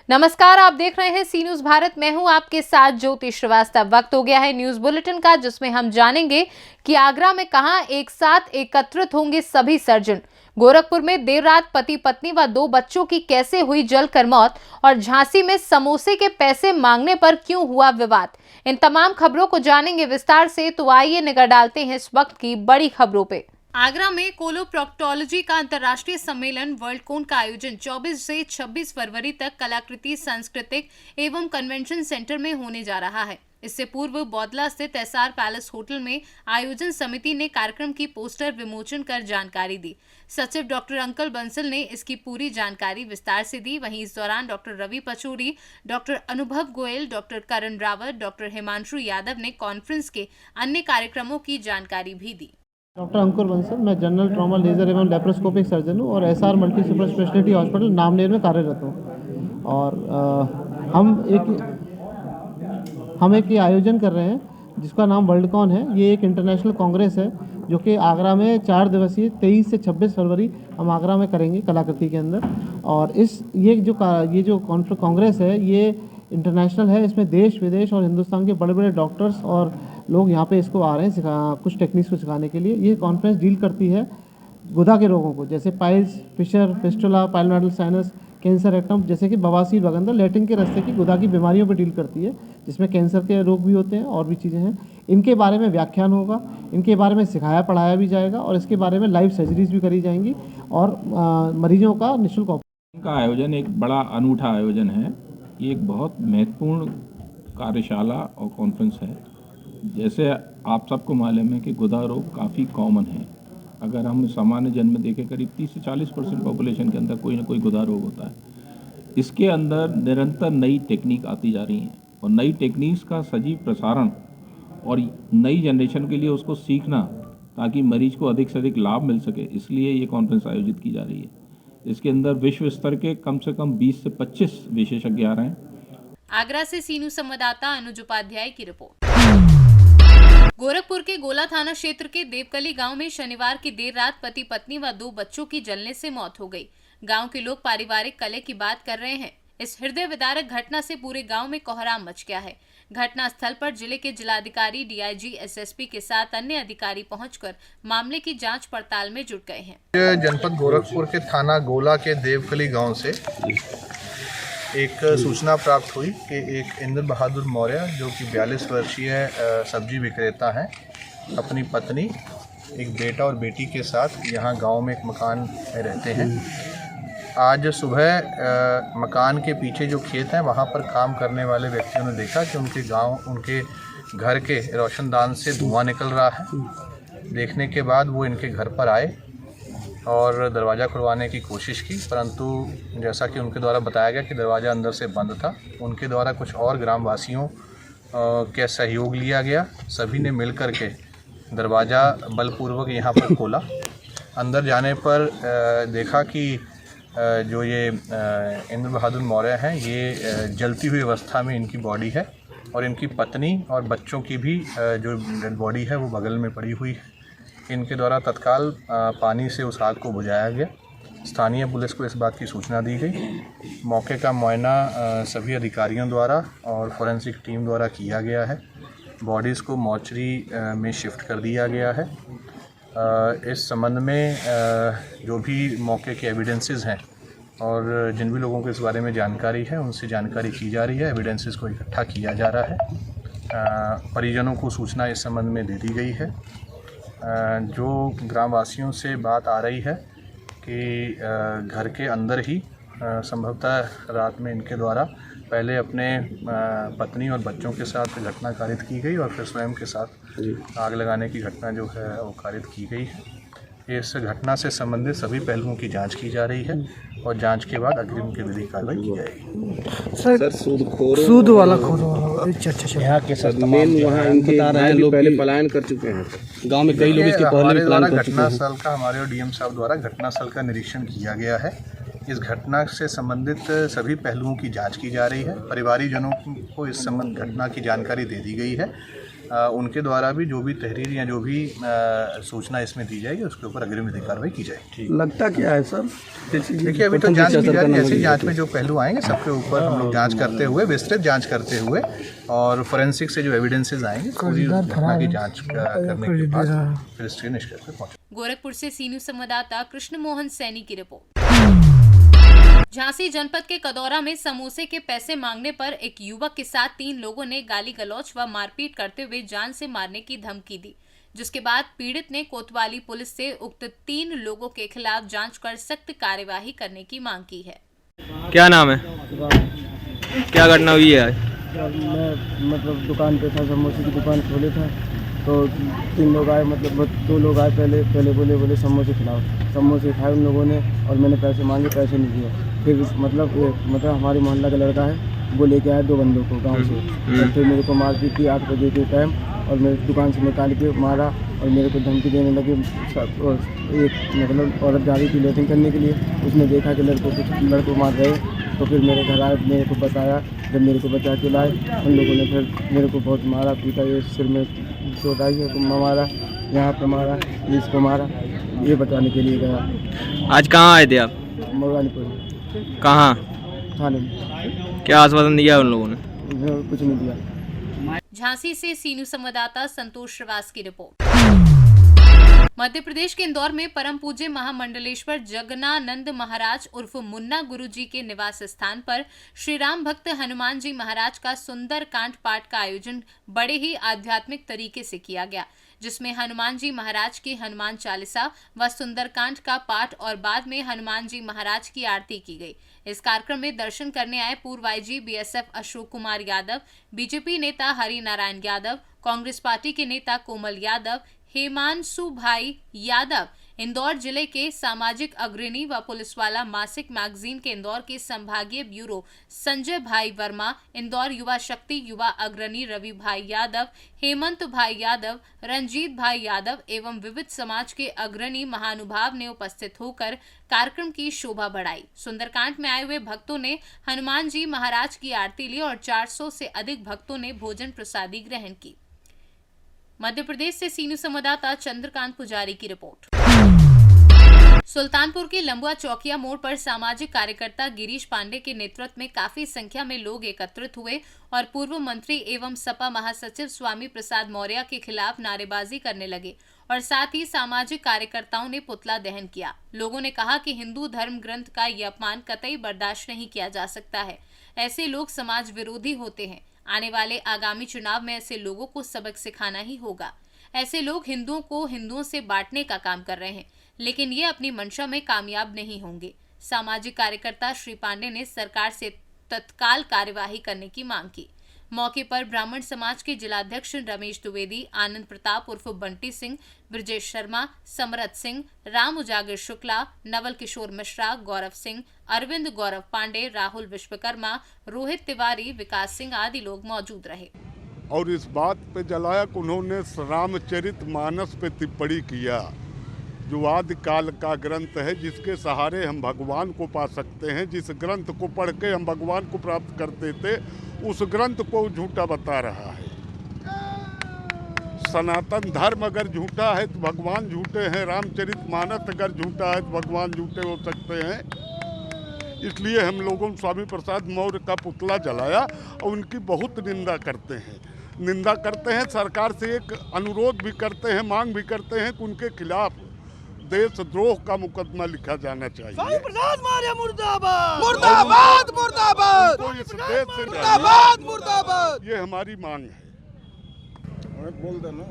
नमस्कार, आप देख रहे हैं सी न्यूज भारत। मैं हूं आपके साथ ज्योति श्रीवास्तव। वक्त हो गया है न्यूज बुलेटिन का, जिसमें हम जानेंगे कि आगरा में कहां एक साथ एकत्रित होंगे सभी सर्जन। गोरखपुर में देर रात पति पत्नी व 2 बच्चों की कैसे हुई जलकर मौत, और झांसी में समोसे के पैसे मांगने पर क्यों हुआ विवाद। इन तमाम खबरों को जानेंगे विस्तार से, तो आइए नजर डालते हैं इस वक्त की बड़ी खबरों पे। आगरा में कोलोप्रोक्टोलॉजी का अंतर्राष्ट्रीय सम्मेलन वर्ल्ड कोन का आयोजन 24 से 26 फरवरी तक कलाकृति सांस्कृतिक एवं कन्वेंशन सेंटर में होने जा रहा है। इससे पूर्व बौदला स्थित एसआर पैलेस होटल में आयोजन समिति ने कार्यक्रम की पोस्टर विमोचन कर जानकारी दी। सचिव डॉक्टर अंकल बंसल ने इसकी पूरी जानकारी विस्तार से दी। वहीं इस दौरान डॉक्टर रवि पचौरी, डॉक्टर अनुभव गोयल, डॉक्टर करण रावत, डॉक्टर हिमांशु यादव ने कॉन्फ्रेंस के अन्य कार्यक्रमों की जानकारी भी दी। डॉक्टर अंकुर बंसल, मैं जनरल ट्रॉमा लेजर एवं लेप्रोस्कोपिक सर्जन हूँ और SR multi super speciality hospital Namner में कार्यरत हूँ। और हम एक आयोजन कर रहे हैं जिसका नाम वर्ल्ड कॉन है। ये एक इंटरनेशनल कांग्रेस है जो कि आगरा में 4 दिवसीय 23 से 26 फरवरी हम आगरा में करेंगे कलाकृति के अंदर। और ये जो कांग्रेस है ये इंटरनेशनल है। इसमें देश विदेश और हिंदुस्तान के बड़े बड़े डॉक्टर्स और लोग यहाँ पे इसको आ रहे हैं कुछ टेक्निक्स को सिखाने के लिए। ये कॉन्फ्रेंस डील करती है गुदा के रोगों को, जैसे piles, fissure, fistula, pilonidal sinus, cancer rectum, जैसे कि बवासीर, बगंदर, लैट्रिन के रास्ते की गुदा की बीमारियों पर डील करती है, जिसमें कैंसर के रोग भी होते हैं और भी चीज़ें हैं। इनके बारे में व्याख्यान होगा, इनके बारे में सिखाया पढ़ाया भी जाएगा और इसके बारे में लाइव सर्जरीज भी करी जाएंगी और मरीजों का निःशुल्क ऑपरेशन का आयोजन एक बड़ा अनूठा आयोजन है। ये एक बहुत महत्वपूर्ण कार्यशाला और कॉन्फ्रेंस है। जैसे आप सबको मालूम है कि गुदा रोग काफ़ी कॉमन है। अगर हम सामान्य जन्म में देखें करीब 30 से 40% पॉपुलेशन के अंदर कोई ना कोई गुदा रोग होता है। इसके अंदर निरंतर नई टेक्निक आती जा रही हैं और नई टेक्निक्स का सजीव प्रसारण और नई जनरेशन के लिए उसको सीखना, ताकि मरीज को अधिक से अधिक लाभ मिल सके, इसलिए ये कॉन्फ्रेंस आयोजित की जा रही है। इसके अंदर विश्व स्तर के कम से कम 20 से 25 विशेषज्ञ आ रहे हैं। आगरा से सी न्यूज संवाददाता अनुज उपाध्याय की रिपोर्ट। गोरखपुर के गोला थाना क्षेत्र के देवकली गांव में शनिवार की देर रात पति पत्नी व 2 बच्चों की जलने से मौत हो गई। गांव के लोग पारिवारिक कलह की बात कर रहे हैं। इस हृदय विदारक घटना से पूरे गांव में कोहराम मच गया है। घटना स्थल पर जिले के जिलाधिकारी, डीआईजी, एसएसपी के साथ अन्य अधिकारी पहुंचकर मामले की जांच पड़ताल में जुट गए हैं। जनपद गोरखपुर के थाना गोला के देवकली गांव से एक सूचना प्राप्त हुई कि एक इंद्र बहादुर मौर्य, जो कि 42 वर्षीय सब्जी विक्रेता हैं, अपनी पत्नी, एक बेटा और बेटी के साथ यहाँ गांव में एक मकान में रहते हैं। आज सुबह मकान के पीछे जो खेत हैं वहाँ पर काम करने वाले व्यक्तियों ने देखा कि उनके घर के रोशनदान से धुआं निकल रहा है। देखने के बाद वो इनके घर पर आए और दरवाज़ा खुलवाने की कोशिश की, परंतु जैसा कि उनके द्वारा बताया गया कि दरवाज़ा अंदर से बंद था। उनके द्वारा कुछ और ग्रामवासियों का सहयोग लिया गया। सभी ने मिलकर के दरवाज़ा बलपूर्वक यहाँ पर खोला। अंदर जाने पर देखा कि जो ये इंद्र बहादुर मौर्य हैं, ये जलती हुई अवस्था में इनकी बॉडी है और इनकी पत्नी और बच्चों की भी जो डेड बॉडी है वो बगल में पड़ी हुई है। इनके द्वारा तत्काल पानी से उस आग को बुझाया गया। स्थानीय पुलिस को इस बात की सूचना दी गई। मौके का मुआयना सभी अधिकारियों द्वारा और फोरेंसिक टीम द्वारा किया गया है। बॉडीज़ को मॉर्चरी में शिफ्ट कर दिया गया है। इस संबंध में जो भी मौके के एविडेंसेस हैं और जिन भी लोगों को इस बारे में जानकारी है उनसे जानकारी की जा रही है। एविडेंसेस को इकट्ठा किया जा रहा है। परिजनों को सूचना इस संबंध में दे दी गई है। जो ग्रामवासियों से बात आ रही है कि घर के अंदर ही संभवतः रात में इनके द्वारा पहले अपने पत्नी और बच्चों के साथ घटना कारित की गई और फिर स्वयं के साथ आग लगाने की घटना जो है वो कारित की गई है। इस घटना से संबंधित सभी पहलुओं की जांच की जा रही है और जांच के बाद अग्रिम की विधिक कार्रवाई की जाएगी। सर सूद वाला यहाँ के सर मेन वहाँ इनके लोग पहले पलायन कर चुके हैं। गांव में कई लोग इसके पहले पलायन कर चुके हैं। घटनास्थल का हमारे और डीएम साहब द्वारा घटनास्थल का निरीक्षण किया गया है। इस घटना से संबंधित सभी पहलुओं की जांच की जा रही है। परिवारीजनों को इस संबंध घटना की जानकारी दे दी गई है। उनके द्वारा भी जो भी तहरीर या जो भी सूचना इसमें दी जाएगी उसके ऊपर अग्रिम विधिक कार्रवाई की जाएगी। लगता क्या है सर? देखिए अभी तो जांच की जा रही है, ऐसी जांच में जो पहलू आएंगे सबके ऊपर हम लोग जांच करते हुए, विस्तृत जांच करते हुए और फोरेंसिक से जो एविडेंसेस आएंगे पूरी घटना की जांच करने के बाद फिर इसके निष्कर्ष पर पहुंचे। गोरखपुर से सी न्यूज संवाददाता कृष्ण मोहन सैनी की रिपोर्ट। झांसी जनपद के कदौरा में समोसे के पैसे मांगने पर एक युवक के साथ 3 लोगों ने गाली गलौज व मारपीट करते हुए जान से मारने की धमकी दी, जिसके बाद पीड़ित ने कोतवाली पुलिस से उक्त 3 लोगों के खिलाफ जांच कर सख्त कार्यवाही करने की मांग की है। क्या नाम है? क्या घटना हुई है? मैं मतलब दुकान पे था, समोसे की दुकान खोले था, तो 3 लोग आए, मतलब 2 लोग आए पहले बोले समोसे खिलाओ। समोसे खाए उन लोगों ने और मैंने पैसे मांगे, पैसे नहीं दिए। फिर मतलब हमारे मोहल्ला का लड़का है, वो लेके आया 2 बंदों को गांव से, और फिर मेरे को मारपीट की 8 बजे के टाइम, और मेरे दुकान से निकाल के मारा और मेरे को धमकी देने लगे। एक मतलब औरत जा रही थी लेटिंग करने के लिए, उसने देखा कि लड़को मार रहे, तो फिर मेरे घर आए, मेरे को बताया। जब मेरे को बचा के लाए उन लोगों ने फिर मेरे को बहुत मारा पीटा, ये सिर में चोट आई है, मारा, यहाँ पे मारा, इसको मारा, ये बताने के लिए गया। आज कहाँ आए थे आप? मोगानीपुर। कहाँ? थाने में। क्या आश्वासन दिया उन लोगों ने? कुछ नहीं दिया। झांसी से सी न्यूज संवाददाता संतोष श्रीवास की रिपोर्ट। मध्य प्रदेश के इंदौर में परम पूज्य महामंडलेश्वर जगनानंद महाराज उर्फ मुन्ना गुरुजी के निवास स्थान पर श्री राम भक्त हनुमान जी महाराज का सुंदर कांड पाठ का आयोजन बड़े ही आध्यात्मिक तरीके से किया गया, जिसमें हनुमान जी महाराज की हनुमान चालीसा व सुंदरकांड का पाठ और बाद में हनुमान जी महाराज की आरती की गई। इस कार्यक्रम में दर्शन करने आए पूर्व IG BSF Ashok Kumar Yadav, BJP नेता हरि नारायण यादव, कांग्रेस पार्टी के नेता कोमल यादव, हेमांशु भाई यादव, इंदौर जिले के सामाजिक अग्रणी व पुलिस वाला मासिक मैगजीन के इंदौर के संभागीय ब्यूरो संजय भाई वर्मा, इंदौर युवा शक्ति युवा अग्रणी रवि भाई यादव, हेमंत भाई यादव, रंजीत भाई यादव एवं विविध समाज के अग्रणी महानुभाव ने उपस्थित होकर कार्यक्रम की शोभा बढ़ाई। सुंदरकांड में आए हुए भक्तों ने हनुमान जी महाराज की आरती ली और 400 से अधिक भक्तों ने भोजन प्रसादी ग्रहण की। मध्य प्रदेश से सी न्यूज संवाददाता चंद्रकांत पुजारी की रिपोर्ट। सुल्तानपुर के लंबुआ चौकिया मोड़ पर सामाजिक कार्यकर्ता गिरीश पांडे के नेतृत्व में काफी संख्या में लोग एकत्रित हुए और पूर्व मंत्री एवं सपा महासचिव स्वामी प्रसाद मौर्य के खिलाफ नारेबाजी करने लगे और साथ ही सामाजिक कार्यकर्ताओं ने पुतला दहन किया। लोगों ने कहा कि हिंदू धर्म ग्रंथ का ये अपमान कतई बर्दाश्त नहीं किया जा सकता है। ऐसे लोग समाज विरोधी होते हैं। आने वाले आगामी चुनाव में ऐसे लोगों को सबक सिखाना ही होगा। ऐसे लोग हिंदुओं को हिंदुओं से बांटने का काम कर रहे हैं, लेकिन ये अपनी मंशा में कामयाब नहीं होंगे। सामाजिक कार्यकर्ता श्री पांडे ने सरकार से तत्काल कार्यवाही करने की मांग की। मौके पर ब्राह्मण समाज के जिलाध्यक्ष रमेश द्विवेदी, आनंद प्रताप उर्फ बंटी सिंह, ब्रजेश शर्मा, समरत सिंह, राम उजागर शुक्ला, नवल किशोर मिश्रा, गौरव सिंह, अरविंद गौरव पांडे, राहुल विश्वकर्मा, रोहित तिवारी, विकास सिंह आदि लोग मौजूद रहे। और इस बात पे जलाया कि उन्होंने रामचरितमानस पे टिप्पणी किया, जो आदि काल का ग्रंथ है, जिसके सहारे हम भगवान को पा सकते हैं। जिस ग्रंथ को पढ़ के हम भगवान को प्राप्त करते थे, उस ग्रंथ को झूठा बता रहा है। सनातन धर्म अगर झूठा है तो भगवान झूठे हैं, रामचरितमानस अगर झूठा है तो भगवान झूठे हो सकते हैं। इसलिए हम लोगों ने स्वामी प्रसाद मौर्य का पुतला जलाया और उनकी बहुत निंदा करते हैं। सरकार से एक अनुरोध भी करते हैं, मांग भी करते हैं कि उनके खिलाफ देशद्रोह का मुकदमा लिखा जाना चाहिए। स्वामी प्रसाद मौर्य मुर्दाबाद, मुर्दाबाद, मुर्दाबाद, तो इस देश से मुर्दाबाद, मुर्दाबाद, ये हमारी मांग है। बोल देना।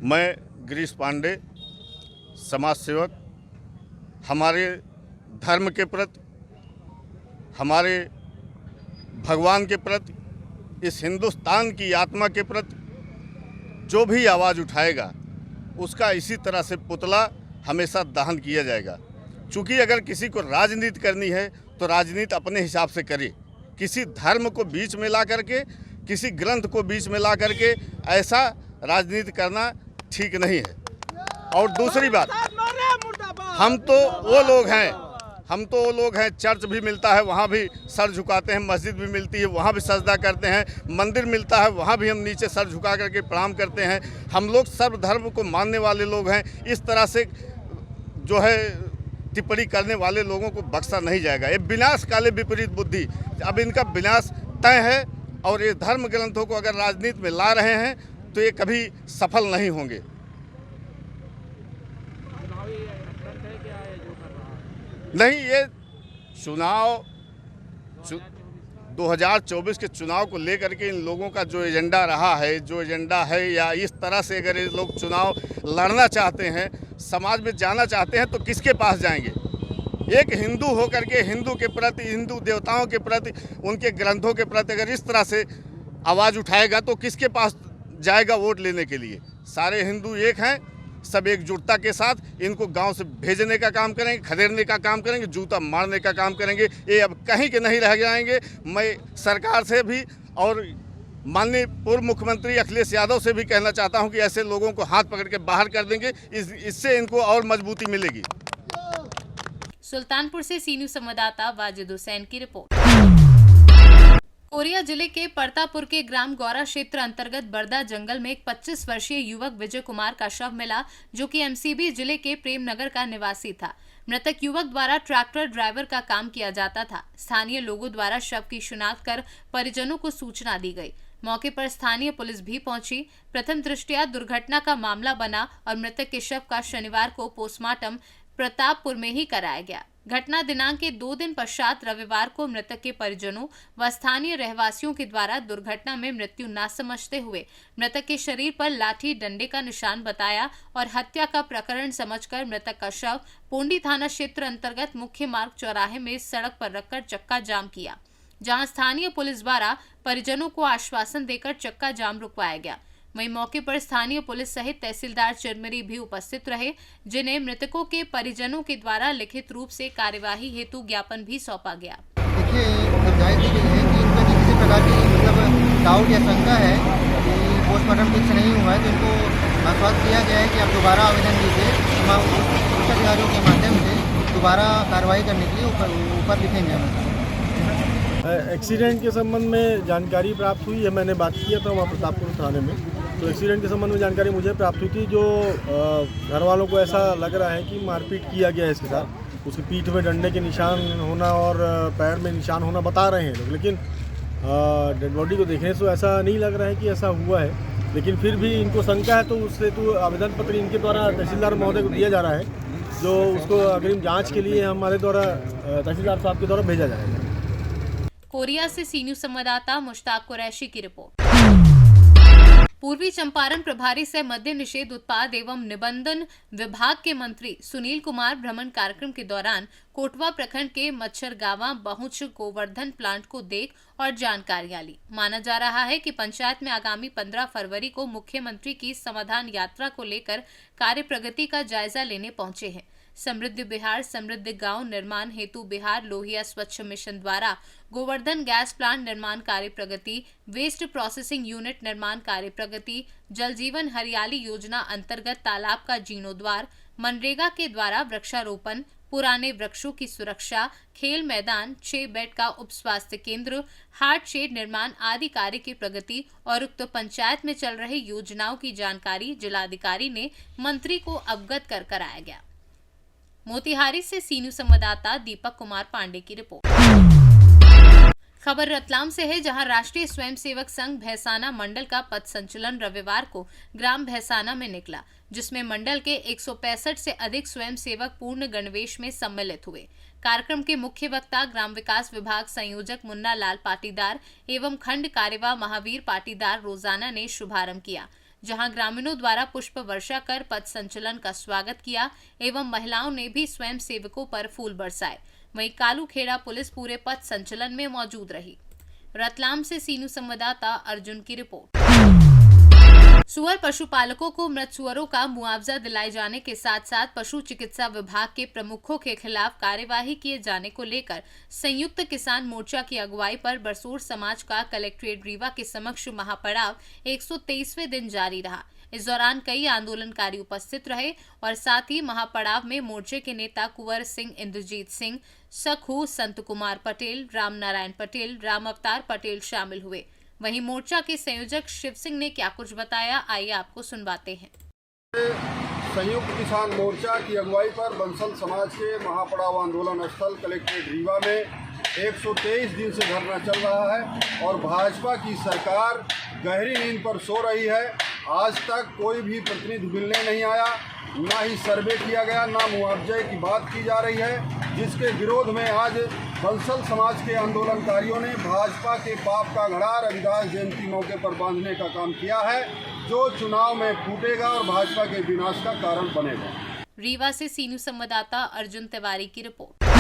मैं गिरीश पांडे, समाज सेवक, हमारे धर्म के प्रति, हमारे भगवान के प्रति, इस हिंदुस्तान की आत्मा के प्रति जो भी आवाज़ उठाएगा उसका इसी तरह से पुतला हमेशा दहन किया जाएगा। क्योंकि अगर किसी को राजनीति करनी है तो राजनीति अपने हिसाब से करे। किसी धर्म को बीच में ला करके, किसी ग्रंथ को बीच में ला करके ऐसा राजनीति करना ठीक नहीं है। और दूसरी बात, हम तो वो लोग हैं, हम तो लोग हैं, चर्च भी मिलता है वहाँ भी सर झुकाते हैं, मस्जिद भी मिलती है वहाँ भी सजदा करते हैं, मंदिर मिलता है वहाँ भी हम नीचे सर झुका करके प्रणाम करते हैं। हम लोग सर्वधर्म को मानने वाले लोग हैं। इस तरह से जो है टिप्पणी करने वाले लोगों को बख्शा नहीं जाएगा। ये विनाश काले विपरीत बुद्धि, अब इनका विनाश तय है और ये धर्म ग्रंथों को अगर राजनीति में ला रहे हैं तो ये कभी सफल नहीं होंगे। नहीं, ये चुनाव 2024 के चुनाव को लेकर के इन लोगों का जो एजेंडा रहा है, जो एजेंडा है, या इस तरह से अगर ये लोग चुनाव लड़ना चाहते हैं, समाज में जाना चाहते हैं, तो किसके पास जाएंगे? एक हिंदू होकर के हिंदू के प्रति, हिंदू देवताओं के प्रति, उनके ग्रंथों के प्रति अगर इस तरह से आवाज़ उठाएगा तो किसके पास जाएगा वोट लेने के लिए? सारे हिंदू एक हैं, सब एकजुटता के साथ इनको गांव से भेजने का काम करेंगे, खदेड़ने का काम करेंगे, जूता मारने का काम करेंगे। ये अब कहीं के नहीं रह जाएंगे। मैं सरकार से भी और माननीय पूर्व मुख्यमंत्री अखिलेश यादव से भी कहना चाहता हूं कि ऐसे लोगों को हाथ पकड़ के बाहर कर देंगे, इससे इनको और मजबूती मिलेगी। सुल्तानपुर से सी न्यूज़ संवाददाता वाजिद हुसैन की रिपोर्ट। कोरिया जिले के परतापुर के ग्राम गौरा क्षेत्र अंतर्गत बरदा जंगल में एक 25 वर्षीय युवक विजय कुमार का शव मिला, जो कि एमसीबी जिले के प्रेमनगर का निवासी था। मृतक युवक द्वारा ट्रैक्टर ड्राइवर का काम किया जाता था। स्थानीय लोगों द्वारा शव की शिनाख्त कर परिजनों को सूचना दी गई। मौके पर स्थानीय पुलिस भी पहुंची। प्रथम दृष्टया दुर्घटना का मामला बना और मृतक के शव का शनिवार को पोस्टमार्टम प्रतापपुर में ही कराया गया। घटना दिनांक के 2 दिन पश्चात रविवार को मृतक के परिजनों व स्थानीय रहवासियों के द्वारा दुर्घटना में मृत्यु न समझते हुए मृतक के शरीर पर लाठी डंडे का निशान बताया और हत्या का प्रकरण समझकर मृतक का शव पोंडी थाना क्षेत्र अंतर्गत मुख्य मार्ग चौराहे में सड़क पर रखकर चक्का जाम किया, जहां स्थानीय पुलिस द्वारा परिजनों को आश्वासन देकर चक्का जाम रुकवाया गया। वहीं मौके पर स्थानीय पुलिस सहित तहसीलदार चिरमिरी भी उपस्थित रहे, जिन्हें मृतकों के परिजनों के द्वारा लिखित रूप से कार्यवाही हेतु ज्ञापन भी सौंपा गया। देखिए, जाहिर सी है कि इनका किसी प्रकार की मतलब डाउट या शंका है कि पोस्टमार्टम ठीक से नहीं हुआ है, तो इनको आश्वासन दिया गया है कि आप दोबारा आवेदन दीजिए। हम उच्च अधिकारियों के माध्यम से दोबारा कार्रवाई करने के लिए ऊपर लिखेंगे। एक्सीडेंट के संबंध में जानकारी प्राप्त हुई है, मैंने बात किया था वहाँ प्रतापपुर थाने में, तो एक्सीडेंट के संबंध में जानकारी मुझे प्राप्त हुई थी। जो घर वालों को ऐसा लग रहा है कि मारपीट किया गया है इसके साथ, उसकी पीठ में डंडे के निशान होना और पैर में निशान होना बता रहे हैं लोग, लेकिन डेड बॉडी को देखने से ऐसा नहीं लग रहा है कि ऐसा हुआ है। लेकिन फिर भी इनको शंका है, तो उससे तो आवेदन पत्र इनके द्वारा तहसीलदार महोदय को दिया जा रहा है, जो उसको अग्रिम जाँच के लिए हमारे द्वारा तहसीलदार साहब के द्वारा भेजा जाएगा। कोरिया से सी न्यूज़ संवाददाता मुश्ताक कुरैशी की रिपोर्ट। पूर्वी चंपारण प्रभारी से मद्य निषेध उत्पाद एवं निबंधन विभाग के मंत्री सुनील कुमार भ्रमण कार्यक्रम के दौरान कोटवा प्रखंड के मच्छरगावा बहुच गोवर्धन प्लांट को देख और जानकारियां ली। माना जा रहा है कि पंचायत में आगामी 15 फरवरी को मुख्यमंत्री की समाधान यात्रा को लेकर कार्य प्रगति का जायजा लेने पहुंचे हैं। समृद्ध बिहार समृद्ध गांव निर्माण हेतु बिहार लोहिया स्वच्छ मिशन द्वारा गोवर्धन गैस प्लांट निर्माण कार्य प्रगति, वेस्ट प्रोसेसिंग यूनिट निर्माण कार्य प्रगति, जल जीवन हरियाली योजना अंतर्गत तालाब का जीर्णोद्वार, मनरेगा के द्वारा वृक्षारोपण, पुराने वृक्षों की सुरक्षा, खेल मैदान, 6 बेड का उप स्वास्थ्य केंद्र, हार्ट शेड निर्माण आदि कार्य की प्रगति और उक्त पंचायत में चल रही योजनाओं की जानकारी जिलाधिकारी ने मंत्री को अवगत कर कराया गया। मोतिहारी से सी न्यूज़ संवाददाता दीपक कुमार पांडे की रिपोर्ट। खबर रतलाम से है, जहां राष्ट्रीय स्वयंसेवक संघ भैसाना मंडल का पथ संचलन रविवार को ग्राम भैसाना में निकला, जिसमें मंडल के 165 से अधिक स्वयंसेवक पूर्ण गणवेश में सम्मिलित हुए। कार्यक्रम के मुख्य वक्ता ग्राम विकास विभाग संयोजक मुन्ना लाल पाटीदार एवं खंड कार्यवाह महावीर पाटीदार रोजाना ने शुभारंभ किया, जहां ग्रामीणों द्वारा पुष्प वर्षा कर पथ संचलन का स्वागत किया एवं महिलाओं ने भी स्वयं सेवकों पर फूल बरसाए। वहीं कालू खेड़ा पुलिस पूरे पथ संचलन में मौजूद रही। रतलाम से सी न्यूज़ संवाददाता अर्जुन की रिपोर्ट। सुअर पशुपालकों को मृत सुअरों का मुआवजा दिलाए जाने के साथ साथ पशु चिकित्सा विभाग के प्रमुखों के खिलाफ कार्यवाही किए जाने को लेकर संयुक्त किसान मोर्चा की अगुवाई पर बरसोर समाज का कलेक्ट्रेट रीवा के समक्ष महापड़ाव 123वें दिन जारी रहा। इस दौरान कई आंदोलनकारी उपस्थित रहे और साथ ही महापड़ाव में मोर्चे के नेता कुंवर सिंह, इंद्रजीत सिंह, सखू, संत कुमार पटेल, राम नारायण पटेल, राम अवतार पटेल शामिल हुए। वहीं मोर्चा के संयोजक शिव सिंह ने क्या कुछ बताया, आइए आपको सुनवाते हैं। संयुक्त किसान मोर्चा की अगुवाई पर बंसल समाज के महापड़ाव आंदोलन स्थल कलेक्ट्रेट रीवा में 123 दिन से धरना चल रहा है और भाजपा की सरकार गहरी नींद पर सो रही है। आज तक कोई भी प्रतिनिधि मिलने नहीं आया, ना ही सर्वे किया गया, ना मुआवजे की बात की जा रही है, जिसके विरोध में आज बंसल समाज के आंदोलनकारियों ने भाजपा के पाप का घड़ा रविदास जयंती मौके पर बांधने का काम किया है, जो चुनाव में फूटेगा और भाजपा के विनाश का कारण बनेगा। रीवा से सीनू संवाददाता अर्जुन तिवारी की रिपोर्ट।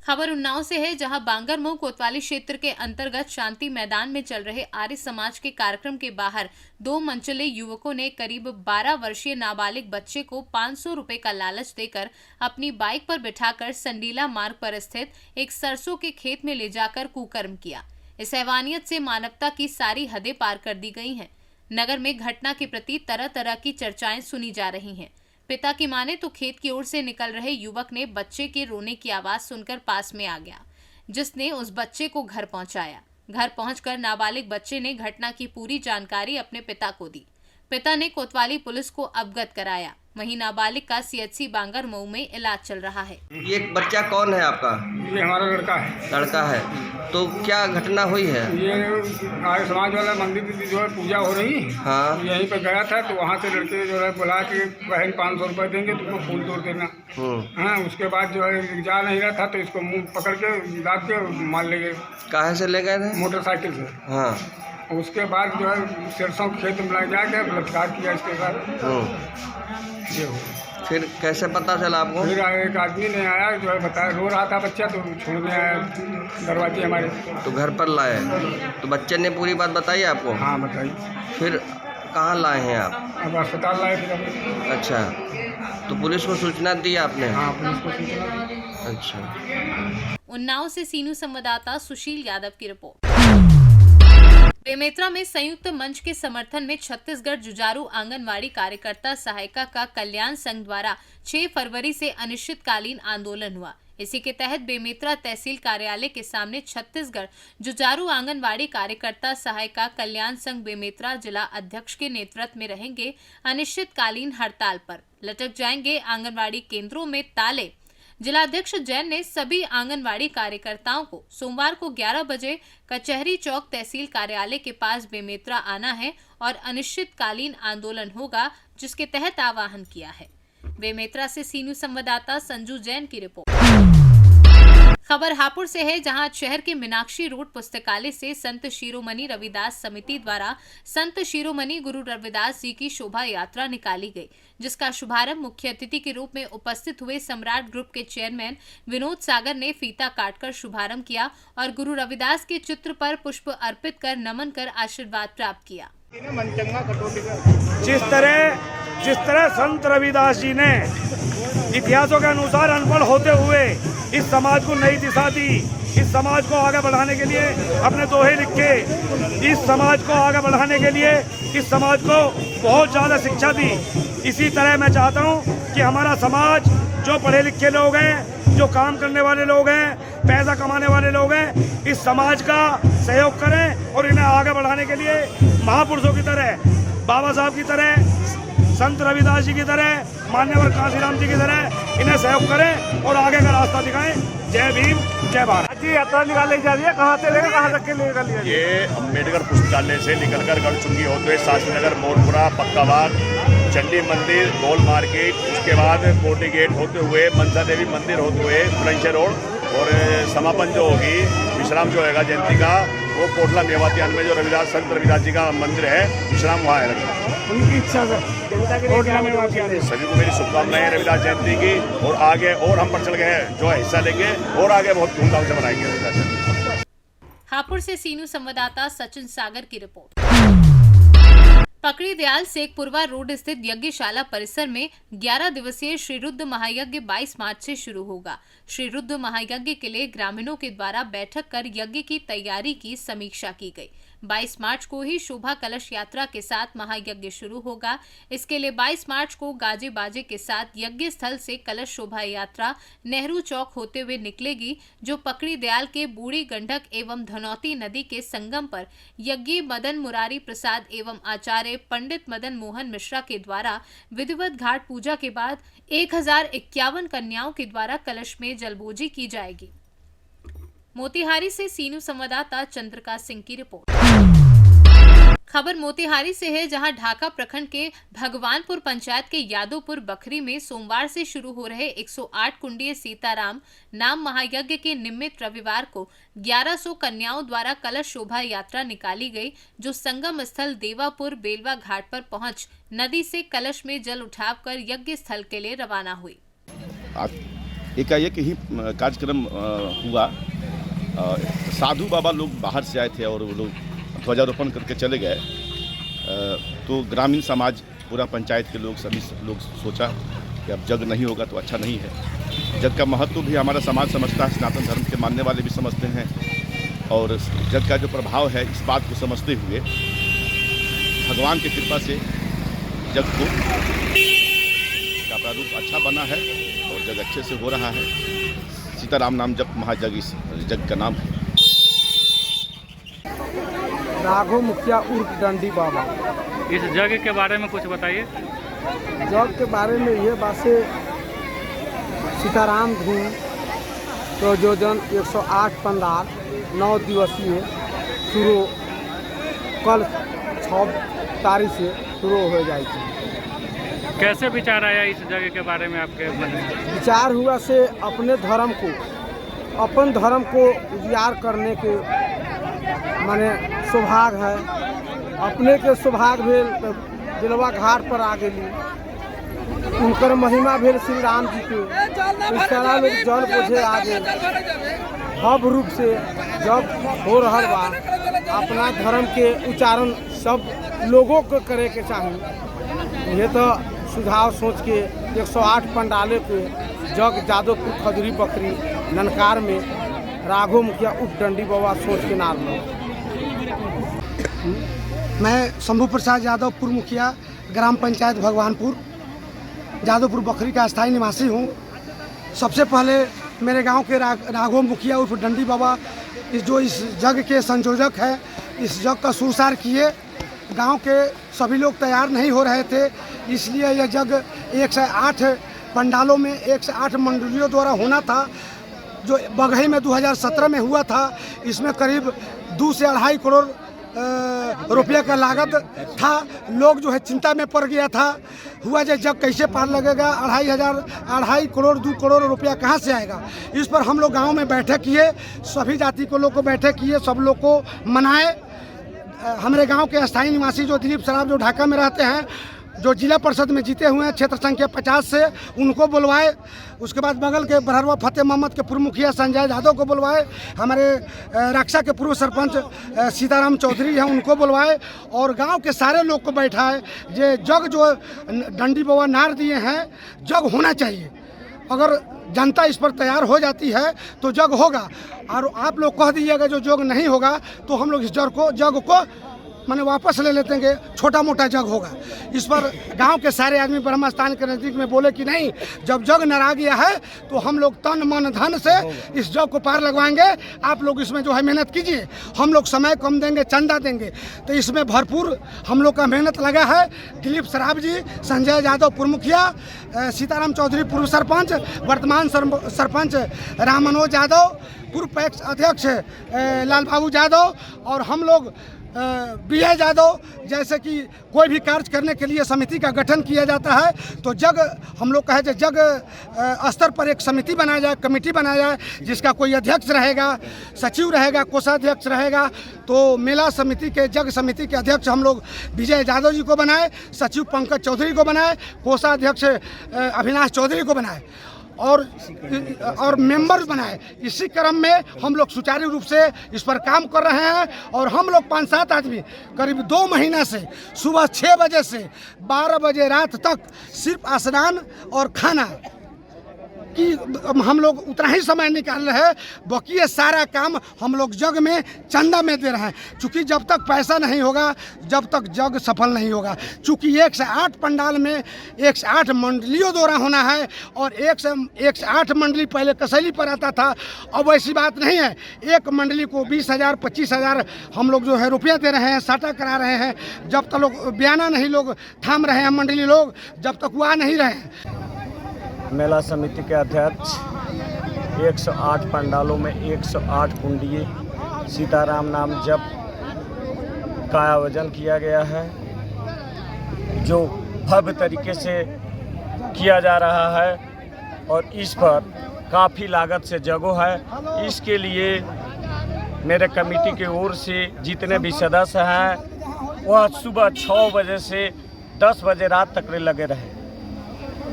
खबर उन्नाव से है, जहां बांगरमऊ कोतवाली क्षेत्र के अंतर्गत शांति मैदान में चल रहे आर्य समाज के कार्यक्रम के बाहर 2 मनचले युवकों ने करीब 12 वर्षीय नाबालिग बच्चे को 500 रुपए का लालच देकर अपनी बाइक पर बिठाकर संडीला मार्ग पर स्थित एक सरसों के खेत में ले जाकर कुकर्म किया। इस हैवानियत से मानवता की सारी हदें पार कर दी गई हैं। नगर में घटना के प्रति तरह तरह की चर्चाएं सुनी जा रही हैं। पिता की माने तो खेत की ओर से निकल रहे युवक ने बच्चे के रोने की आवाज सुनकर पास में आ गया, जिसने उस बच्चे को घर पहुंचाया। घर पहुंचकर नाबालिग बच्चे ने घटना की पूरी जानकारी अपने पिता को दी। पिता ने कोतवाली पुलिस को अवगत कराया। वहीं नाबालिग का सीएचसी बांगरमऊ में इलाज चल रहा है। ये बच्चा कौन है आपका? ये हमारा लड़का है। लड़का है, तो क्या घटना हुई है? ये आर्य समाज वाला मंदिर की जो है पूजा हो रही, हाँ, यहीं पे गया था तो वहाँ से लड़के जो है बुला के बहन 500 रुपये देंगे, तुमको फूल तोड़ देना। हाँ, उसके बाद जो है जा नहीं रहा था तो इसको मुंह पकड़ के दाब के मार ले गए। कहाँ से ले गए थे? मोटरसाइकिल से। हाँ, उसके बाद जो है सरसों खेत में ले जाके बलात्कार किया इसके साथ। ये हो फिर कैसे पता चला आपको? फिर एक आदमी ने आया, जो है बताया, रो रहा था बच्चा, तो छोड़ने आया दरवाजे हमारे। तो घर पर लाए, तो बच्चे ने पूरी बात बताई आपको? हाँ, बताई। फिर कहाँ लाए हैं आप? अब अस्पताल लाए फिर। अच्छा, तो पुलिस को सूचना दी आपने? हाँ, पुलिस को सूचना। अच्छा। उन्नाव से सीनू संवाददाता सुशील यादव की रिपोर्ट। बेमेतरा में संयुक्त मंच के समर्थन में छत्तीसगढ़ जुझारू आंगनवाड़ी कार्यकर्ता सहायिका का कल्याण संघ द्वारा 6 फरवरी से अनिश्चितकालीन आंदोलन हुआ। इसी के तहत बेमेतरा तहसील कार्यालय के सामने छत्तीसगढ़ जुझारू आंगनवाड़ी कार्यकर्ता सहायिका कल्याण संघ बेमेतरा जिला अध्यक्ष के नेतृत्व में रहेंगे अनिश्चितकालीन हड़ताल पर। लटक जाएंगे आंगनवाड़ी केंद्रों में ताले। जिलाध्यक्ष जैन ने सभी आंगनवाड़ी कार्यकर्ताओं को सोमवार को 11 बजे कचहरी चौक तहसील कार्यालय के पास बेमेतरा आना है और अनिश्चितकालीन आंदोलन होगा, जिसके तहत आह्वान किया है। बेमेतरा से सीनू संवाददाता संजू जैन की रिपोर्ट। खबर हापुड़ से है, जहां शहर के मीनाक्षी रोड पुस्तकालय से संत शिरोमणि रविदास समिति द्वारा संत शिरोमणि गुरु रविदास जी की शोभा यात्रा निकाली गई, जिसका शुभारंभ मुख्य अतिथि के रूप में उपस्थित हुए सम्राट ग्रुप के चेयरमैन विनोद सागर ने फीता काटकर शुभारंभ किया और गुरु रविदास के चित्र पर पुष्प अर्पित कर नमन कर आशीर्वाद प्राप्त किया। जिस तरह संत रविदास जी ने इतिहासों के अनुसार अनपढ़ होते हुए इस समाज को नई दिशा दी, इस समाज को आगे बढ़ाने के लिए अपने दोहे लिखे, इस समाज को आगे बढ़ाने के लिए इस समाज को बहुत ज़्यादा शिक्षा दी। इसी तरह मैं चाहता हूँ कि हमारा समाज जो पढ़े लिखे लोग हैं, जो काम करने वाले लोग हैं, पैसा कमाने वाले लोग हैं, इस समाज का सहयोग करें और इन्हें आगे बढ़ाने के लिए महापुरुषों की तरह, बाबा साहब की तरह, संत रविदास जी की तरह, मान्यवर कांशीराम जी की तरह इन्हें सहयोग करें और आगे का रास्ता दिखाएं। जय भीम, जय भारत। जी यात्रा निकाली जा रही है, कहाँ से लेकर कहाँ तक के लेकर लिया? ये अम्बेडकर पुस्तकालय से निकलकर गढ़चुंगी होते हुए शास्त्री नगर, मोरपुरा, पक्का बाग, चंडी मंदिर, गोल मार्केट, उसके बाद कोटी गेट होते हुए मनसा देवी मंदिर होते हुए फ्रेंचर रोड और समापन जो होगी विश्राम जो होगा जयंती का, वो कोटला मेवातियान में जो रविदास संत रविदास जी का मंदिर है, विश्राम वहाँ है। उनकी इच्छा से सभी को मेरी शुभकामनाएं रविदास जयंती की, और आगे और हम पर चल गए हैं जो हिस्सा लेंगे और आगे बहुत धूमधाम से मनाएंगे रविदास जयंती। हापुड़ से सीनू संवाददाता सचिन सागर की रिपोर्ट। पकड़ी दयाल शेखपुरवा रोड स्थित यज्ञशाला परिसर में 11 दिवसीय श्री रुद्र महायज्ञ 22 मार्च से शुरू होगा। श्री रुद्र महायज्ञ के लिए ग्रामीणों के द्वारा बैठक कर यज्ञ की तैयारी की समीक्षा की गई। 22 मार्च को ही शोभा कलश यात्रा के साथ महायज्ञ शुरू होगा। इसके लिए 22 मार्च को गाजे बाजे के साथ यज्ञ स्थल से कलश शोभा यात्रा नेहरू चौक होते हुए निकलेगी, जो पकड़ी दयाल के बूढ़ी गंडक एवं धनौती नदी के संगम पर यज्ञी मदन मुरारी प्रसाद एवं आचार्य पंडित मदन मोहन मिश्रा के द्वारा विधिवत घाट पूजा के बाद 1051 कन्याओं के द्वारा कलश में जलबोजी की जाएगी। मोतिहारी से सीनू संवाददाता चंद्रिका सिंह की रिपोर्ट। खबर मोतिहारी से है, जहां ढाका प्रखंड के भगवानपुर पंचायत के यादवपुर बखरी में सोमवार से शुरू हो रहे 108 कुंडीय सीताराम नाम महायज्ञ के निमित्त रविवार को 1100 कन्याओं द्वारा कलश शोभा यात्रा निकाली गई, जो संगम स्थल देवापुर बेलवा घाट पर पहुंच नदी से कलश में जल उठाकर यज्ञ स्थल के लिए रवाना हुई। एकाएक ही कार्यक्रम हुआ। साधु बाबा लोग बाहर से आए थे और वो लोग ध्वजारोपण करके चले गए। तो ग्रामीण समाज, पूरा पंचायत के लोग, सभी लोग सोचा कि अब जग नहीं होगा तो अच्छा नहीं है। जग का महत्व भी हमारा समाज समझता है, सनातन धर्म के मानने वाले भी समझते हैं, और जग का जो प्रभाव है इस बात को समझते हुए भगवान की कृपा से जग को का प्रारूप अच्छा बना है और जग अच्छे से हो रहा है। सीताराम नाम जप महाजग इस जग का नाम है। राघव मुखिया उर्फ डंडी बाबा। इस जग के बारे में कुछ बताइए। जग के बारे में ये बात से सीताराम धूम प्रयोजन 108 पंडाल 9 दिवसीय शुरू कल 6 तारीख से शुरू हो जाएगी। कैसे विचार आया इस जगह के बारे में आपके मन में? विचार हुआ से अपने धर्म को उजियार करने के माने सौभाग्य है। अपने के सौभाग्य भेल बेलवा घाट पर आ गई, उनकर महिमा भेल श्री राम जी के। इस तरह लोग जल बोझे आ गए। भव्य रूप से जब हो रहा बा, अपना धर्म के उच्चारण सब लोगों को करे के चाहिए। ये तो सुझाव सोच के 108 पंडाले के जग जादवपुर खजूरी बकरी ननकार में राघव मुखिया उप डंडी बाबा सोच के नार में। मैं शंभू प्रसाद यादव पूर्व मुखिया ग्राम पंचायत भगवानपुर जादवपुर बखरी का स्थायी निवासी हूँ। सबसे पहले मेरे गांव के राघव मुखिया उर्फ डंडी बाबा जो इस जग के संयोजक है, इस जग का सुसार किए। गांव के सभी लोग तैयार नहीं हो रहे थे, इसलिए यह जग 108 पंडालों में 108 मंडलियों द्वारा होना था, जो बघई में 2017 में हुआ था। इसमें करीब 2 से 2.5 करोड़ रुपये का लागत था। लोग जो है चिंता में पड़ गया था, हुआ जग कैसे पार लगेगा, 2.5 करोड़ 2 करोड़ रुपया कहाँ से आएगा। इस पर हम लोग गांव में बैठक किए, सभी जाति को लोग को बैठक किए, सब लोग को मनाए। हमारे गांव के स्थायी निवासी जो दिलीप सराफ जो ढाका में रहते हैं, जो जिला परिषद में जीते हुए हैं क्षेत्र संख्या 50 से, उनको बुलवाए। उसके बाद बगल के बरहरवा फतेह मोहम्मद के पूर्व मुखिया संजय यादव को बुलवाए। हमारे रक्षा के पूर्व सरपंच सीताराम चौधरी हैं, उनको बुलवाए और गांव के सारे लोग को बैठाए। ये जग जो डंडी बाबा नार दिए हैं, जग होना चाहिए। अगर जनता इस पर तैयार हो जाती है तो जग होगा, और आप लोग कह दीजिएगा जो जग नहीं होगा तो हम लोग इस जग को मैंने वापस ले लेते हैं, छोटा मोटा जग होगा। इस पर गांव के सारे आदमी ब्रह्म स्थान के नज़दीक में बोले कि नहीं, जब जग नरा गया है तो हम लोग तन मन धन से इस जग को पार लगवाएंगे। आप लोग इसमें जो है मेहनत कीजिए, हम लोग समय कम देंगे, चंदा देंगे, तो इसमें भरपूर हम लोग का मेहनत लगा है। दिलीप सराफ जी, संजय यादव पूर्व मुखिया, सीताराम चौधरी पूर्व सरपंच, वर्तमान सरपंच राम मनोज यादव, पूर्व पैक्स अध्यक्ष लाल बाबू यादव, और हम लोग बीए यादव, जैसे कि कोई भी कार्य करने के लिए समिति का गठन किया जाता है, तो जग हम लोग कहे जग स्तर पर एक समिति बनाया जाए, कमेटी बनाया जाए, जिसका कोई अध्यक्ष रहेगा, सचिव रहेगा, कोषाध्यक्ष रहेगा। तो मेला समिति के जग समिति के अध्यक्ष हम लोग विजय यादव जी को बनाए, सचिव पंकज चौधरी को बनाए, कोषाध्यक्ष अविनाश चौधरी को बनाए और मेंबर्स बनाए। इसी क्रम में हम लोग सुचारू रूप से इस पर काम कर रहे हैं, और हम लोग 5-7 आदमी करीब 2 महीना से सुबह 6 बजे से 12 बजे रात तक सिर्फ स्नान और खाना बाकी हम लोग उतना ही समय निकाल रहे हैं, बाकी ये सारा काम हम लोग जग में चंदा में दे रहे हैं। चूँकि जब तक पैसा नहीं होगा, जब तक जग सफल नहीं होगा। चूँकि 108 पंडाल में 108 मंडलियों द्वारा होना है और 108 मंडली पहले कसैली पर आता था। अब ऐसी बात नहीं है, एक मंडली को 20,000 25,000 हम लोग जो है रुपया दे रहे हैं, साटा करा रहे हैं। जब तक लोग बयाना नहीं लोग थाम रहे हैं, मंडली लोग जब तक वो आ नहीं रहे हैं। मेला समिति के अध्यक्ष 108 पंडालों में 108 कुंडिये सीताराम नाम जप का आयोजन किया गया है, जो भव्य तरीके से किया जा रहा है और इस पर काफ़ी लागत से जगह है। इसके लिए मेरे कमेटी की ओर से जितने भी सदस्य हैं वह सुबह 6 बजे से 10 बजे रात तक लगे रहे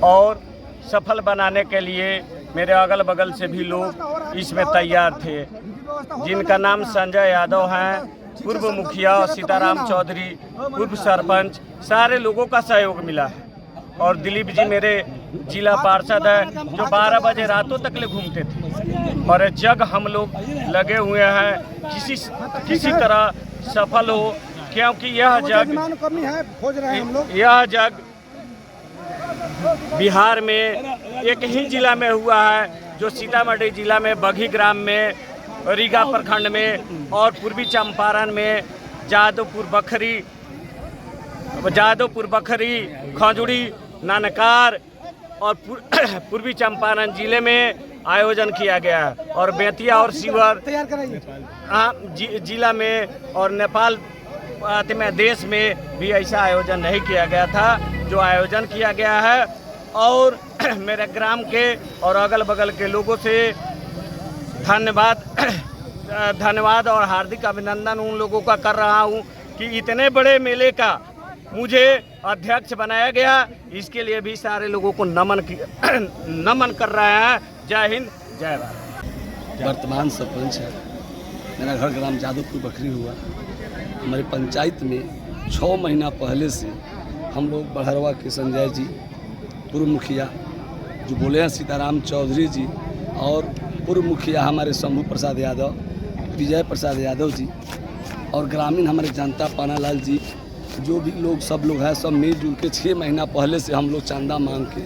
और सफल बनाने के लिए मेरे अगल बगल से भी लोग इसमें तैयार थे, जिनका नाम संजय यादव हैं, पूर्व मुखिया सीताराम चौधरी, पूर्व सरपंच, सारे लोगों का सहयोग मिला है। और दिलीप जी मेरे जिला पार्षद है, जो 12 बजे रातों तक ले घूमते थे। और जग हम लोग लगे हुए हैं किसी तरह सफल हो, क्योंकि यह जग बिहार में एक ही जिला में हुआ है, जो सीतामढ़ी जिला में बघी ग्राम में, रीगा प्रखंड में और पूर्वी चंपारण में जादवपुर बखरी, खजुड़ी, नानकार और पूर्वी चंपारण जिले में आयोजन किया गया है। और बेतिया और शिवर जिला में और नेपाल में देश में भी ऐसा आयोजन नहीं किया गया था, जो आयोजन किया गया है। और मेरे ग्राम के और अगल बगल के लोगों से धन्यवाद और हार्दिक अभिनंदन उन लोगों का कर रहा हूं कि इतने बड़े मेले का मुझे अध्यक्ष बनाया गया। इसके लिए भी सारे लोगों को नमन कर रहे हैं। जय हिंद, जय भारत। वर्तमान सरपंच है, मेरा घर ग्राम जादवपुर बखरी हुआ। हमारी पंचायत में 6 महीना पहले से हम लोग बड़हरवा के संजय जी, पूर्व मुखिया जो बोले हैं सीताराम चौधरी जी, और पूर्व मुखिया हमारे शंभू प्रसाद यादव, विजय प्रसाद यादव जी, और ग्रामीण हमारे जनता पानालाल जी, जो भी लोग सब लोग हैं, सब मिलजुल के 6 महीना पहले से हम लोग चंदा मांग के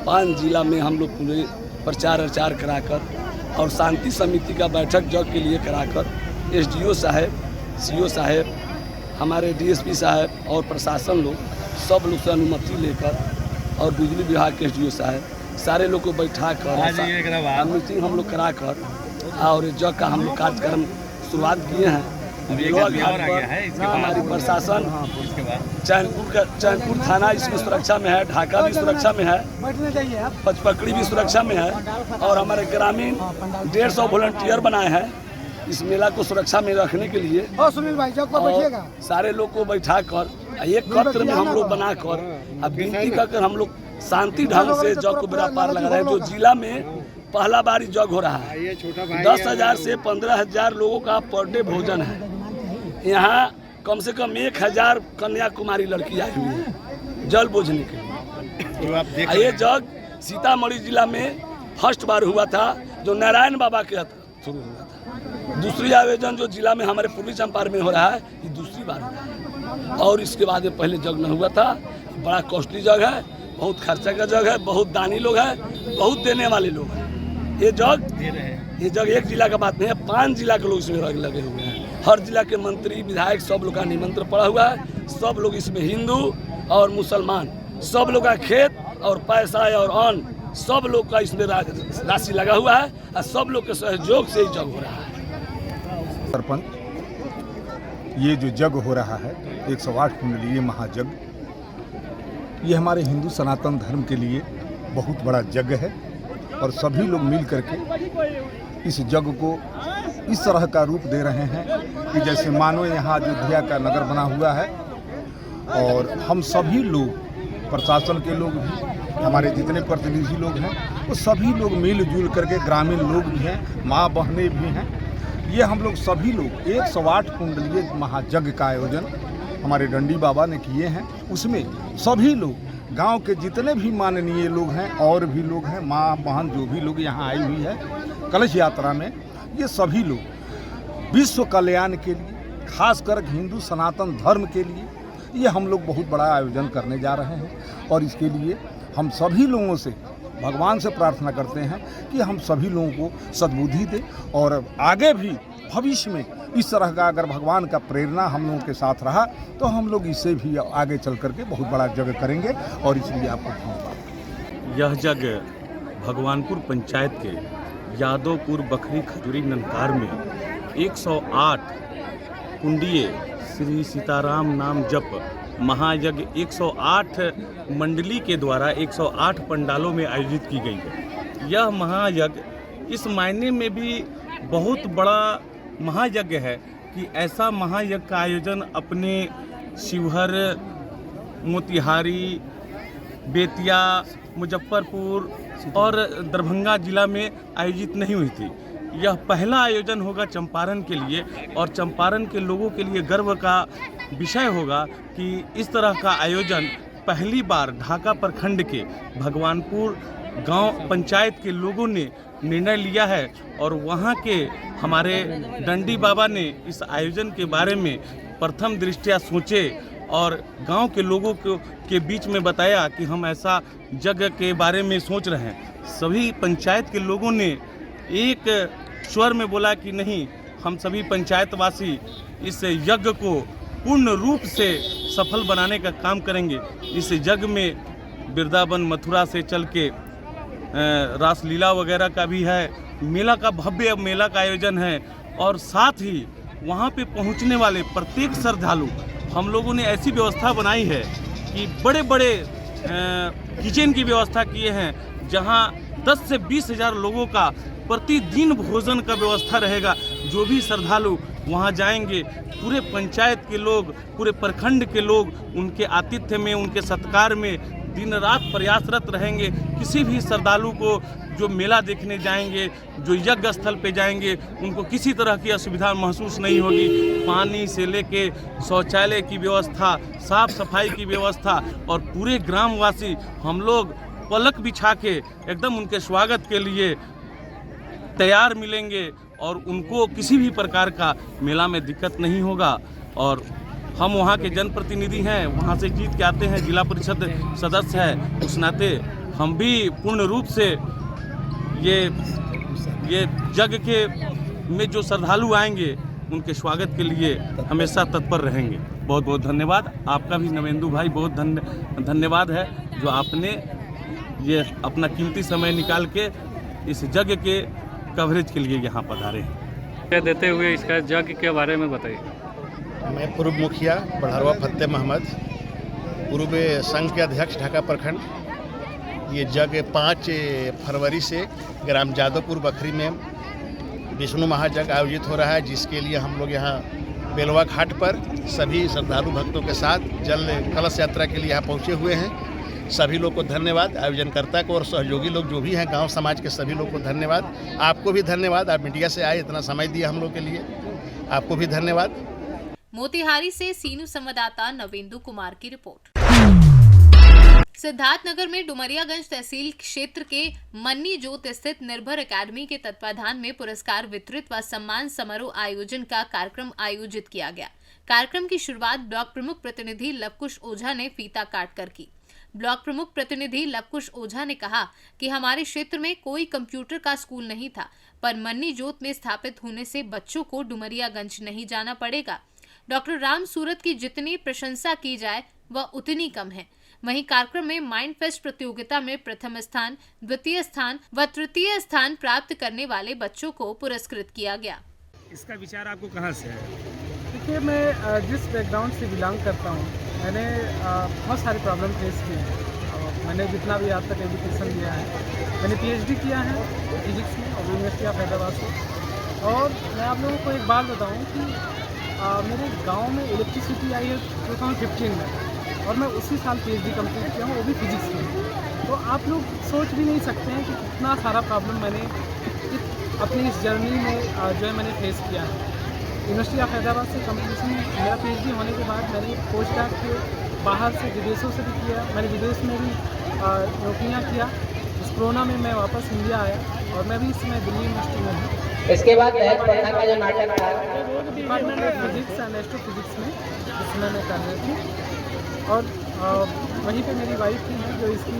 5 जिला में हम लोग पूरे प्रचार कराकर और शांति समिति का बैठक जग के लिए कराकर SDO साहब, CO साहब, हमारे DSP साहब और प्रशासन लोग सब लोग से अनुमति लेकर और बिजली विभाग के SDO साहब सारे लोग को बैठा कर मीटिंग हम लोग कराकर और जग का हम लोग कार्यक्रम शुरुआत किए हैं। हमारी प्रशासन चैनपुर थाना इसमें सुरक्षा में है, ढाका भी सुरक्षा में है, पचपकड़ी भी सुरक्षा में है, और हमारे ग्रामीण 150 वॉलंटियर बनाए हैं इस मेला को सुरक्षा में रखने के लिए। सुनील भाई जग पर बैठिएगा। सारे लोग को बैठा कर एक कत्र में हम लोग बनाकर अब विनती कर हम लोग शांति ढंग से जग को बेड़ा पार लगा रहे हैं। जो जिला में पहला बारी जग हो रहा है, 10,000 से 15,000 लोगों का पर डे भोजन है। यहाँ कम से कम 1,000 कन्याकुमारी लड़की आई हुई है जल बोझने के लिए। ये जग सीतामढ़ी जिला में फर्स्ट बार हुआ था, जो नारायण बाबा के शुरू हुआ था। दूसरी आयोजन जो जिला में हमारे पूर्वी चंपारण में हो रहा है, ये दूसरी बार हो रहा है। और इसके बाद पहले जग न हुआ था। बड़ा कॉस्टली जग है, बहुत खर्चा का जग है, बहुत दानी लोग हैं, बहुत देने वाले लोग हैं। ये जग एक जिला का बात नहीं है, 5 जिला के लोग इसमें लगे हुए हैं। हर जिला के मंत्री विधायक सब लोग का निमंत्रण पड़ा हुआ है। सब लोग इसमें हिंदू और मुसलमान सब लोग का खेत और पैसा और अन्न सब लोग का इसमें राशि लगा हुआ है और सब लोग के सहयोग से ही जग हो रहा है। सरपंच, ये जो जग हो रहा है 108 कुंडलीय महाजग, ये हमारे हिंदू सनातन धर्म के लिए बहुत बड़ा जग है और सभी लोग मिल करके इस जग को इस तरह का रूप दे रहे हैं कि जैसे मानो यहाँ अयोध्या का नगर बना हुआ है। और हम सभी लोग, प्रशासन के लोग भी, हमारे जितने प्रतिनिधि लोग हैं, वो सभी लोग मिलजुल करके, ग्रामीण लोग भी हैं, माँ बहनें भी हैं, ये हम लोग सभी लोग 108 कुंडलीय महायज्ञ का आयोजन हमारे डंडी बाबा ने किए हैं। उसमें सभी लोग गांव के जितने भी माननीय लोग हैं और भी लोग हैं, माँ बहन जो भी लोग यहाँ आई हुई है कलश यात्रा में, ये सभी लोग विश्व कल्याण के लिए, खासकर हिंदू सनातन धर्म के लिए ये हम लोग बहुत बड़ा आयोजन करने जा रहे हैं। और इसके लिए हम सभी लोगों से भगवान से प्रार्थना करते हैं कि हम सभी लोगों को सद्बुद्धि दे और आगे भी भविष्य में इस तरह का अगर भगवान का प्रेरणा हम लोगों के साथ रहा तो हम लोग इससे भी आगे चल करके बहुत बड़ा जग करेंगे। और इसलिए आपको धन्यवाद। यह जग भगवानपुर पंचायत के यादवपुर बखरी खजूरी ननकार में 108 कुंडीय श्री सीताराम नाम जप महायज्ञ 108 मंडली के द्वारा 108 पंडालों में आयोजित की गई है। यह महायज्ञ इस मायने में भी बहुत बड़ा महायज्ञ है कि ऐसा महायज्ञ का आयोजन अपने शिवहर, मोतिहारी, बेतिया, मुजफ्फरपुर और दरभंगा जिला में आयोजित नहीं हुई थी। यह पहला आयोजन होगा चंपारण के लिए और चंपारण के लोगों के लिए गर्व का विषय होगा कि इस तरह का आयोजन पहली बार ढाका प्रखंड के भगवानपुर गांव पंचायत के लोगों ने निर्णय लिया है। और वहां के हमारे डंडी बाबा ने इस आयोजन के बारे में प्रथम दृष्टया सोचे और गांव के लोगों के बीच में बताया कि हम ऐसा यज्ञ के बारे में सोच रहे हैं। सभी पंचायत के लोगों ने एक स्वर में बोला कि नहीं, हम सभी पंचायतवासी इस यज्ञ को पूर्ण रूप से सफल बनाने का काम करेंगे। इस यज्ञ में वृंदावन मथुरा से चल के रासलीला वगैरह का भी है, मेला का भव्य मेला का आयोजन है और साथ ही वहाँ पे पहुँचने वाले प्रत्येक श्रद्धालु हम लोगों ने ऐसी व्यवस्था बनाई है कि बड़े बड़े किचन की व्यवस्था किए हैं जहाँ 10 से 20 हज़ार लोगों का प्रतिदिन भोजन का व्यवस्था रहेगा। जो भी श्रद्धालु वहाँ जाएंगे, पूरे पंचायत के लोग, पूरे प्रखंड के लोग उनके आतिथ्य में, उनके सत्कार में दिन रात प्रयासरत रहेंगे। किसी भी श्रद्धालु को जो मेला देखने जाएंगे, जो यज्ञ स्थल पे जाएंगे, उनको किसी तरह की असुविधा महसूस नहीं होगी। पानी से लेके शौचालय की व्यवस्था, साफ सफाई की व्यवस्था और पूरे ग्रामवासी हम लोग पलक बिछा के एकदम उनके स्वागत के लिए तैयार मिलेंगे और उनको किसी भी प्रकार का मेला में दिक्कत नहीं होगा। और हम वहाँ के जनप्रतिनिधि हैं, वहाँ से जीत के आते हैं, जिला परिषद सदस्य है, उस नाते हम भी पूर्ण रूप से ये यज्ञ के में जो श्रद्धालु आएंगे उनके स्वागत के लिए हमेशा तत्पर रहेंगे। बहुत बहुत धन्यवाद। आपका भी नवेंदु भाई बहुत धन्यवाद है जो आपने ये अपना कीमती समय निकाल के इस यज्ञ के कवरेज के लिए यहाँ पधारे हैं। देते हुए इसका यज्ञ के बारे में बताइए। मैं पूर्व मुखिया बढ़ारवा फतेह मोहम्मद, पूर्व संघ के अध्यक्ष ढाका प्रखंड। ये यज्ञ 5 फरवरी से ग्राम जादवपुर बखरी में विष्णु महायज्ञ आयोजित हो रहा है, जिसके लिए हम लोग यहाँ बेलवा घाट पर सभी श्रद्धालु भक्तों के साथ जल कलश यात्रा के लिए यहाँ पहुँचे हुए हैं। सभी लोग को धन्यवाद, आयोजनकर्ता को और सहयोगी लोग जो भी हैं गांव समाज के सभी लोग को धन्यवाद। आपको भी धन्यवाद, आप मीडिया से आए, इतना समय दिया हम लोग के लिए, आपको भी धन्यवाद। मोतिहारी से सीनू संवाददाता नवेंदु कुमार की रिपोर्ट। सिद्धार्थनगर में डुमरियागंज तहसील क्षेत्र के मन्नी जोत स्थित निर्भर एकेडमी के तत्वाधान में पुरस्कार वितरित व सम्मान समारोह आयोजन का कार्यक्रम आयोजित किया गया। कार्यक्रम की शुरुआत ब्लॉक प्रमुख प्रतिनिधि लवकुश ओझा ने फीता काट कर की। ब्लॉक प्रमुख प्रतिनिधि लवकुश ओझा ने कहा कि हमारे क्षेत्र में कोई कंप्यूटर का स्कूल नहीं था, पर मन्नी जोत में स्थापित होने से बच्चों को डुमरियागंज नहीं जाना पड़ेगा। डॉक्टर राम सूरत की जितनी प्रशंसा की जाए वह उतनी कम है। वहीं कार्यक्रम में माइंड फेस्ट प्रतियोगिता में प्रथम स्थान, द्वितीय स्थान व तृतीय स्थान प्राप्त करने वाले बच्चों को पुरस्कृत किया गया। इसका विचार आपको कहाँ से है? देखिए, मैं जिस बैकग्राउंड से बिलोंग करता हूँ, मैंने बहुत सारे प्रॉब्लम फेस किए हैं। मैंने जितना भी आज तक एजुकेशन लिया है, मैंने PhD किया है फिजिक्स में और यूनिवर्सिटी ऑफ हैदराबाद से। और मैं आप लोगों को एक बात बताऊँ कि मेरे गांव में इलेक्ट्रिसिटी आई है 2015 में और मैं उसी साल PhD कंप्लीट किया हूँ, वो भी फिजिक्स में। तो आप लोग सोच भी नहीं सकते हैं कि कितना सारा प्रॉब्लम मैंने अपनी इस जर्नी में जो है मैंने फेस किया है। यूनिवर्सिटी ऑफ हैदराबाद से कंप्लीशन मेरा PhD होने के बाद मैंने पोस्ट डॉक के बाहर से विदेशों से भी किया। मैंने विदेश में भी नौकरियाँ किया। इस कोरोना में मैं वापस इंडिया आया और मैं भी इस समय दिल्ली यूनिवर्सिटी में हूँ। इसके बाद दहेज प्रथा का जो नाटक था department of physics and astrophysics में जिसमें मैं कर रही थी और वहीं पे मेरी वाइफ थी जो इसकी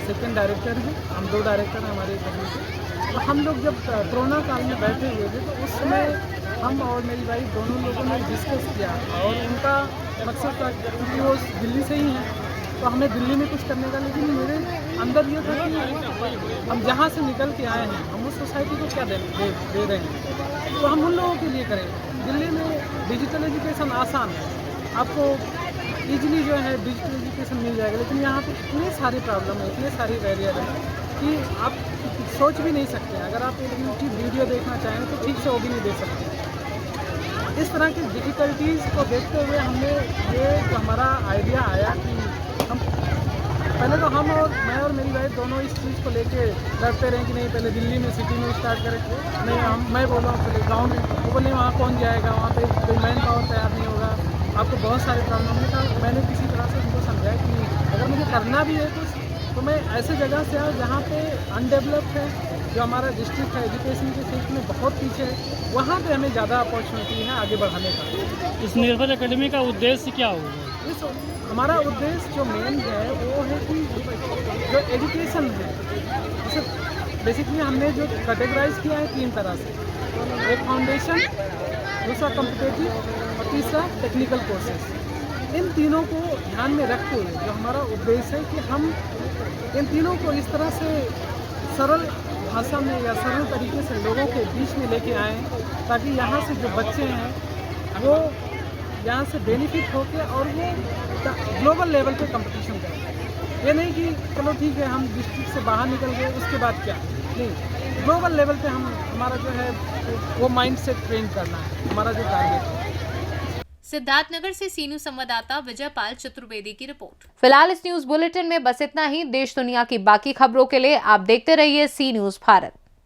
सेकंड डायरेक्टर है। हम 2 डायरेक्टर हैं हमारे कंपनी से। तो हम लोग जब कोरोना काल में बैठे हुए थे तो उस समय हम और मेरी वाइफ दोनों लोगों ने डिस्कस किया और उनका मकसद था क्योंकि वो दिल्ली से ही हैं तो हमें दिल्ली में कुछ करने का, लेकिन मेरे अंदर ये था कि हम जहाँ से निकल के आए हैं हम उस सोसाइटी को क्या दे रहे हैं, तो हम उन लोगों के लिए करें। दिल्ली में डिजिटल एजुकेशन आसान है, आपको ईजिली जो है डिजिटल एजुकेशन मिल जाएगा, लेकिन यहाँ पे इतने सारे प्रॉब्लम है, इतने सारे बैरियर हैं कि आप सोच भी नहीं सकते। अगर आप एक यूट्यूब वीडियो देखना चाहें तो ठीक से वो भी नहीं देख सकते। इस तरह की डिफ़िकल्टीज़ को देखते हुए हमने ये जो हमारा आइडिया आया कि हम पहले तो मैं और मेरी वाइफ दोनों इस चीज़ को लेके लड़ते रहे कि नहीं पहले दिल्ली में सिटी में स्टार्ट करेंगे, नहीं मैं बोला पहले गाँव में, वो बोले वहाँ कौन जाएगा, वहाँ पे कोई मैन पावर तैयार नहीं होगा, आपको बहुत सारे प्रॉब्लम है। तो मैंने किसी तरह से उनको समझाया कि अगर मुझे करना भी है कुछ तो मैं ऐसे जगह से आऊँ जहाँ पे अनडेवलप्ड है, जो हमारा डिस्ट्रिक्ट है एजुकेशन के क्षेत्र में बहुत पीछे है, वहाँ पे हमें ज़्यादा अपॉर्चुनिटी है आगे बढ़ाने का। इस निर्भर एकेडमी का उद्देश्य क्या होगा? इस हमारा उद्देश्य जो मेन है वो है कि जो एजुकेशन है, जैसे बेसिकली हमने जो कैटेगराइज किया है 3 तरह से, एक फाउंडेशन, दूसरा कॉम्पिटिटिव और तीसरा टेक्निकल कोर्सेज। इन तीनों को ध्यान में रखते हुए जो हमारा उद्देश्य है कि हम इन तीनों को इस तरह से सरल भाषा में या सरल तरीके से लोगों के बीच में लेके आएँ ताकि यहाँ से जो बच्चे हैं वो यहाँ से बेनिफिट होके और वो ग्लोबल लेवल पे कंपटीशन करें। ये नहीं कि चलो ठीक है हम डिस्ट्रिक्ट से बाहर निकल गए उसके बाद क्या, नहीं, ग्लोबल लेवल पे हमारा जो है वो माइंड सेट ट्रेन करना है, हमारा जो टारगेट है। सिद्धार्थनगर से सीनू संवाददाता विजयपाल चतुर्वेदी की रिपोर्ट। फिलहाल इस न्यूज बुलेटिन में बस इतना ही। देश दुनिया की बाकी खबरों के लिए आप देखते रहिए सी न्यूज भारत।